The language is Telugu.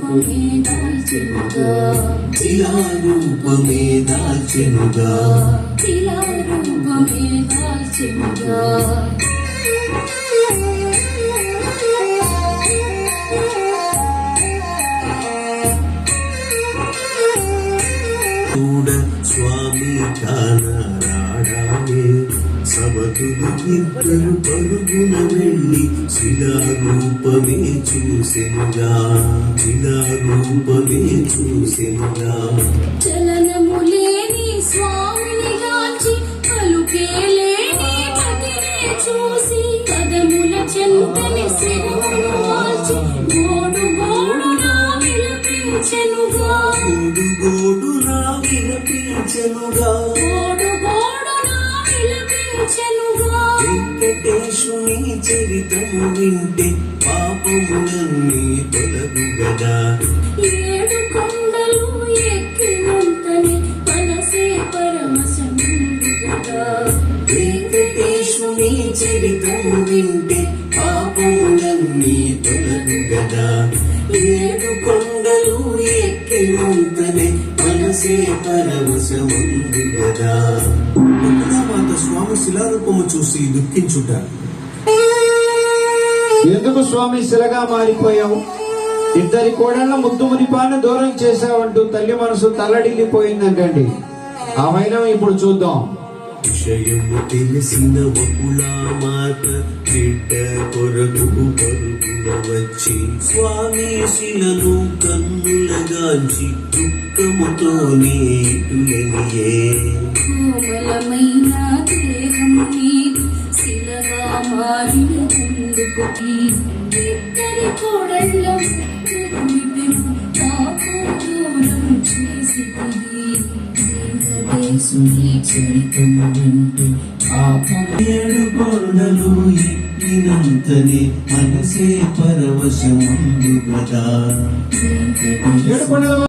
శిలారూపమే దాల్చెనుగా, శిలారూపమే దాల్చెనుగా, శిలారూపమే దాల్చెనుగా. చూడ స్వామి కానరాడాయే సమతులు ఇద్దరు పరుగున వెళ్ళి శిలారూపమే చూసెనుగా, శిలారూపమే చూసెనుగా. చలనము లేని స్వామిని గాంచి పలుకే లేని మదినే చూసి పదముల చెంతని శిరమును వాల్చి గోడు గోడునా విలపించెనుగా, గోడు గోడునా విలపించెనుగా, గోడు గోడునా విలపించెనుగా. వెంకటేశుని చరితము వింటే పాపములన్నీ తొలగు గదా, ఏడు కొండలు ఎక్కినంతనే మనసే పరమశముగా. వెంకటేశుని చరితము వింటే పాపములన్నీ తొలగు గదా, ఏడు కొండలు ఎక్కినంతనే మనసే పరవశముందు గదా. మాత స్వామి శిలారూపము చూసి దుఃఖించుట. ఎందుకు స్వామి శిలగా మారిపోయావు? ఇద్దరి కోడళ్ళ ముద్దు మురిపాన్ని దూరం చేశావంటూ తల్లి మనసు తల్లడిల్లిపోయిందంటండి. ఆ వైనం ఇప్పుడు చూద్దాం. విషయము తెలిసిన వకులామాత బిడ్డ కొరకు పరుగున వచ్చి స్వామి శిలను కన్నులగాంచి దుఃఖముతోనే ఇటులనియే. కోమలమైన దేహం నీది శిలగా మారినందుకు ఇద్దరి కోడళ్ళ పాపం దూరం చేసితివి. వెంకటేశుని చరితము వింటే పాపం ఏడు కొండలు ఎక్కినంతనే మనసే పరవశముందు గదా, ఏడు కొండల